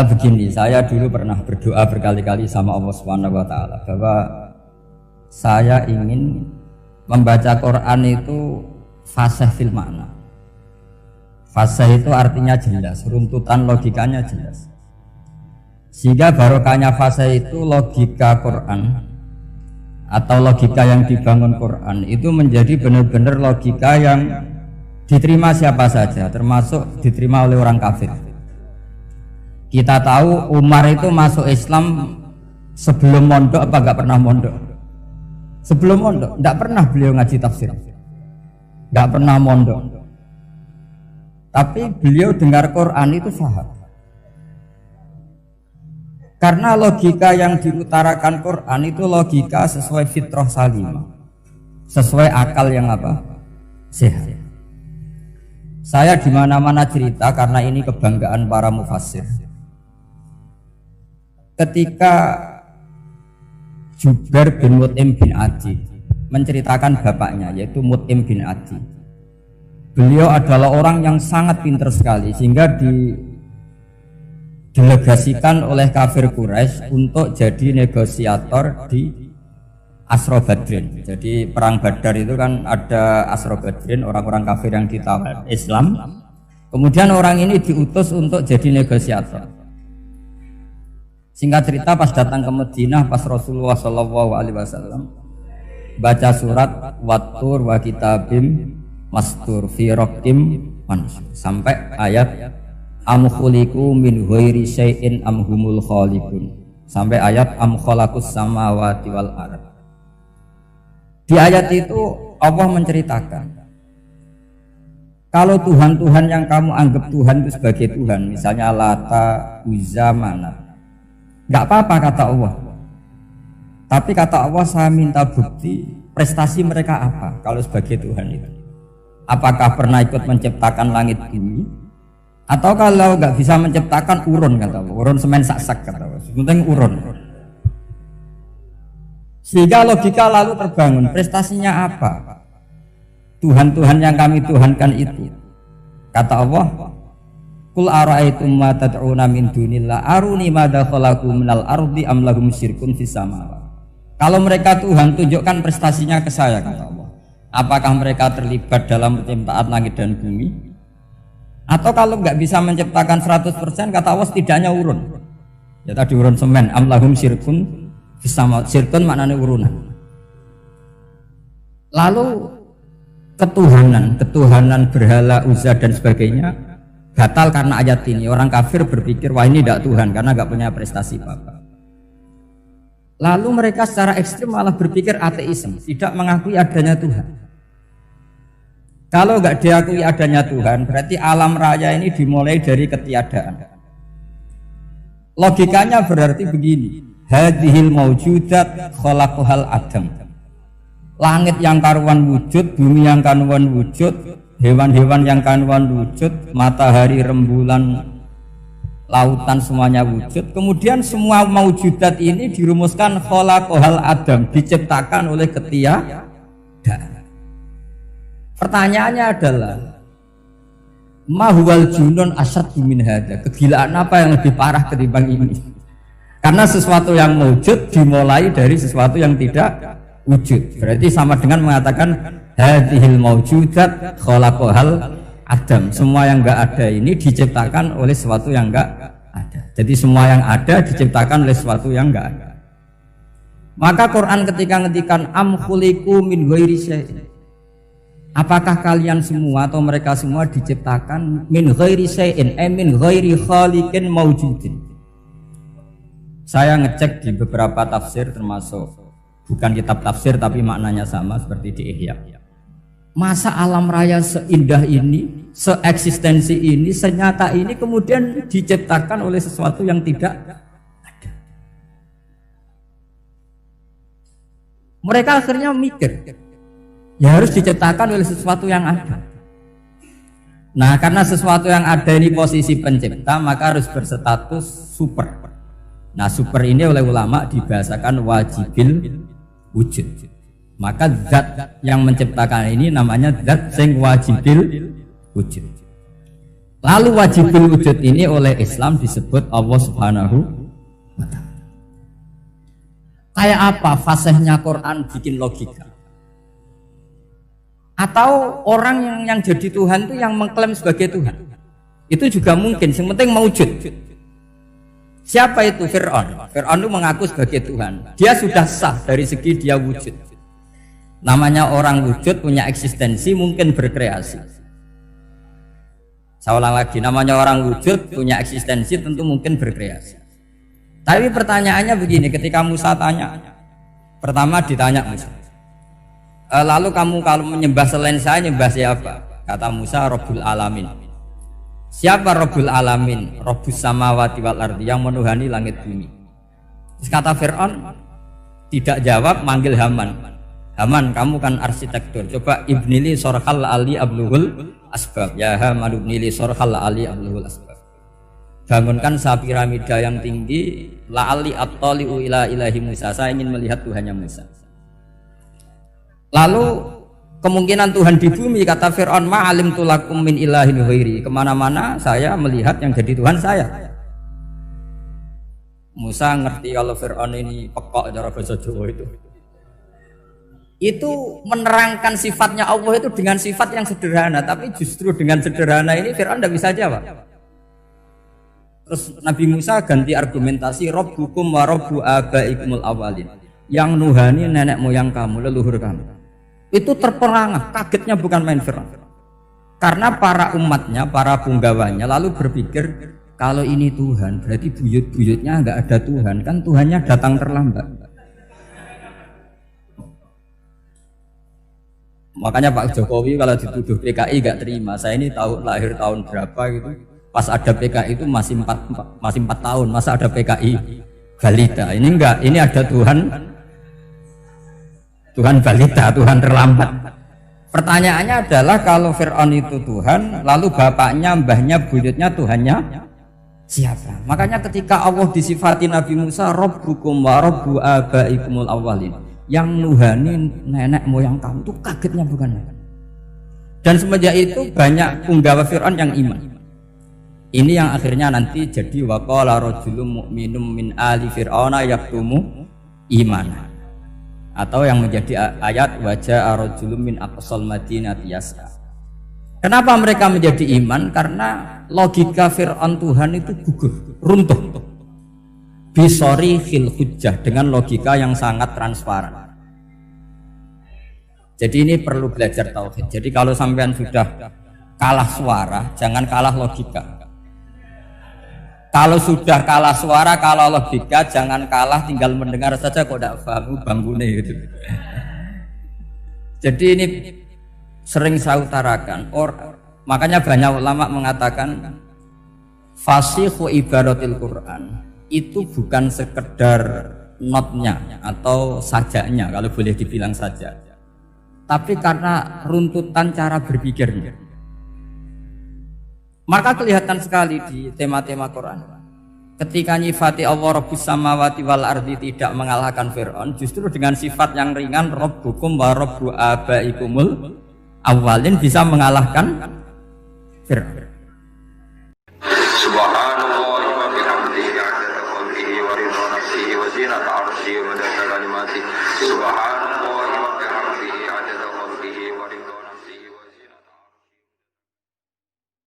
Begini, saya dulu pernah berdoa berkali-kali sama Allah Subhanahu wa taala bahwa saya ingin membaca Quran itu fasih fil makna. Fasih itu artinya jelas, runtutan logikanya jelas. Sehingga barokahnya fasih itu logika Quran atau logika yang dibangun Quran itu menjadi benar-benar logika yang diterima siapa saja, termasuk diterima oleh orang kafir. Kita tahu Umar itu masuk Islam sebelum mondok apa enggak pernah mondok? Sebelum mondok, enggak pernah beliau ngaji tafsir. Enggak pernah mondok. Tapi beliau dengar Quran itu faham. Karena logika yang diutarakan Quran itu logika sesuai fitrah salimah. Sesuai akal yang apa? Sehat. Saya di mana-mana cerita karena ini kebanggaan para mufassir. Ketika Jubair bin Mut'im bin Adi menceritakan bapaknya yaitu Mut'im bin Adi, beliau adalah orang yang sangat pintar sekali sehingga didelegasikan oleh kafir Quraisy untuk jadi negosiator di Asra Badrin. Jadi perang Badar itu kan ada Asra Badrin, orang-orang kafir yang ditawar Islam. Kemudian orang ini diutus untuk jadi negosiator. Singkat cerita pas datang ke Madinah pas Rasulullah SAW baca surat Wattur wa kitabim mastur fi raqim mansur sampai ayat am khuliqu min ghairi syai'in am humul khaliqun sampai ayat am khalaqus samawati wal ardh. Di ayat itu Allah menceritakan kalau Tuhan-Tuhan yang kamu anggap Tuhan itu sebagai Tuhan, misalnya Lata, Uzza, Manat, enggak apa-apa kata Allah. Tapi kata Allah saya minta bukti prestasi mereka apa kalau sebagai Tuhan itu. Apakah pernah ikut menciptakan langit bumi? Atau kalau enggak bisa menciptakan urun kata Allah. Urun semen sak-sak kata Allah. Penting urun. Sehingga logika lalu terbangun. Prestasinya apa? Tuhan-Tuhan yang kami tuhankan itu. Kata Allah, Qul ara'aytum ma tad'una min dunillah aruni madza khalaqu minal ardi am lahum syirkun fis samawati. Kalau mereka Tuhan, tunjukkan prestasinya ke saya kata Allah. Apakah mereka terlibat dalam penciptaan langit dan bumi? Atau kalau enggak bisa menciptakan 100% kata Allah setidaknya urun. Ya tadi urun semen, am lahum syirkun fis samawati. Syirkun maknanya urunan. Lalu ketuhanan berhala Uzza dan sebagainya batal karena ayat ini. Orang kafir berpikir wah ini tidak Tuhan karena nggak punya prestasi apa-apa. Lalu mereka secara ekstrim malah berpikir ateisme, tidak mengakui adanya Tuhan. Kalau nggak diakui adanya Tuhan berarti alam raya ini dimulai dari ketiadaan. Logikanya berarti begini, hadhil maujudat khalaqahal adam. Langit yang karuan wujud, bumi yang karuan wujud, hewan-hewan yang karuan wujud, matahari, rembulan, lautan semuanya wujud. Kemudian semua maujudat ini dirumuskan khalaqahal adam, diciptakan oleh ketiadaan. Pertanyaannya adalah ma huwal junun asyaddu min hadza. Kegilaan apa yang lebih parah ketimbang ini? Karena sesuatu yang wujud dimulai dari sesuatu yang tidak wujud. Berarti sama dengan mengatakan hadhil maujudat khalaqahal adam. Semua yang enggak ada ini diciptakan oleh sesuatu yang enggak ada. Jadi semua yang ada diciptakan oleh sesuatu yang enggak ada. Maka Quran ketika ngetikan am khuliqu min ghairi syai'in. Apakah kalian semua atau mereka semua diciptakan min ghairi syai'in, min ghairi khaliqin maujudin. Saya ngecek di beberapa tafsir termasuk bukan kitab tafsir tapi maknanya sama seperti di Ihya. Masa alam raya seindah ini, seeksistensi ini, senyata ini kemudian diciptakan oleh sesuatu yang tidak ada. Mereka akhirnya mikir, ya harus diciptakan oleh sesuatu yang ada. Nah, karena sesuatu yang ada ini posisi pencipta, maka harus berstatus super. Nah, super ini oleh ulama dibahasakan wujud. Maka zat yang menciptakan ini namanya zat sing wajibil wujud. Lalu wajibil wujud ini oleh Islam disebut Allah Subhanahu wa ta'ala. Kayak apa fasihnya Quran bikin logika? Atau orang yang jadi Tuhan itu yang mengklaim sebagai Tuhan? Itu juga mungkin, yang penting mewujud. Siapa itu? Fir'aun. Fir'aun itu mengaku sebagai Tuhan. Dia sudah sah dari segi dia wujud. Namanya orang wujud punya eksistensi, mungkin berkreasi. Saya ulang lagi, namanya orang wujud punya eksistensi, tentu mungkin berkreasi. Tapi pertanyaannya begini, ketika Musa tanya, pertama ditanya Musa, lalu kamu kalau menyembah selain saya, nyembah siapa? Kata Musa, Rabbul Alamin. Siapa Rabbul Alamin? Rabbus samawati wal ardi, yang menuhani langit bumi. Terus kata Fir'aun, tidak jawab, manggil Haman. Haman, kamu kan arsitektur, coba ibnili sorhal ali abluhul asbab. Ya Haman ibnili sorhal ali abluhul asbab. Bangunkan piramida yang tinggi, la'ali at-tali'u ila ilahi Musa. Saya ingin melihat Tuhannya Musa. Lalu kemungkinan Tuhan di bumi, kata Fir'aun, ma'alim tulakum min ilahin ghairi. Kemana-mana saya melihat yang jadi Tuhan saya. Musa ngerti kalau Fir'aun ini pekok cara bahasa Jawa itu. Itu menerangkan sifatnya Allah itu dengan sifat yang sederhana. Tapi justru dengan sederhana ini Fir'aun tidak bisa jawab. Terus Nabi Musa ganti argumentasi, Rabbukum wa Rabbu abaikumul awalin. Yang nuhani nenek moyang kamu, leluhur kamu. Itu terperangah, kagetnya bukan main Fir'aun. Karena para umatnya, para punggawanya lalu berpikir, kalau ini Tuhan, berarti buyut-buyutnya enggak ada Tuhan, kan Tuhannya datang terlambat. Makanya Pak Jokowi kalau dituduh PKI enggak terima. Saya ini tahu lahir tahun berapa gitu. Pas ada PKI itu masih 4 tahun, masa ada PKI balita. Ini enggak, ini ada Tuhan balita, Tuhan terlambat. Pertanyaannya adalah kalau Fir'aun itu Tuhan, lalu bapaknya, mbahnya, buyutnya Tuhannya siapa? Makanya ketika Allah disifati Nabi Musa, Rabbukum wa Rabbu abaikumul awwalin, yang nuhani nenek moyang kamu, itu kagetnya bukan main. Dan semenjak itu banyak punggawa Fir'aun yang iman. Ini yang akhirnya nanti jadi waqala rajulun mu'minum min ali fir'auna yaktumu imana. Atau yang menjadi ayat wajah rajulun min aqsal madinati yas'a. Kenapa mereka menjadi iman? Karena logika Fir'aun Tuhan itu gugur, runtuh. Bisori khil hujjah, dengan logika yang sangat transparan. Jadi ini perlu belajar tauhid. Jadi kalau sampean sudah kalah suara, jangan kalah logika. Kalau sudah kalah suara, kalah logika, jangan kalah tinggal mendengar saja kok tidak paham banggune gitu. Jadi ini sering saya utarakan. Makanya banyak ulama mengatakan fasihu ibaratil Quran itu bukan sekedar notnya atau sajanya, kalau boleh dibilang saja, tapi karena runtutan cara berpikirnya. Maka kelihatan sekali di tema-tema Quran. Ketika nyifati Allah Rabbus samawati wal ardi tidak mengalahkan Fir'aun, justru dengan sifat yang ringan Rabbukum wa Rabbu abaikumul awalin bisa mengalahkan Fir'aun. Subhanallah wa bihamdihi 'adada khalqihi wa ridha nafsihi wa zinata 'arsyihi wa madada kalimatihi. Subhanallah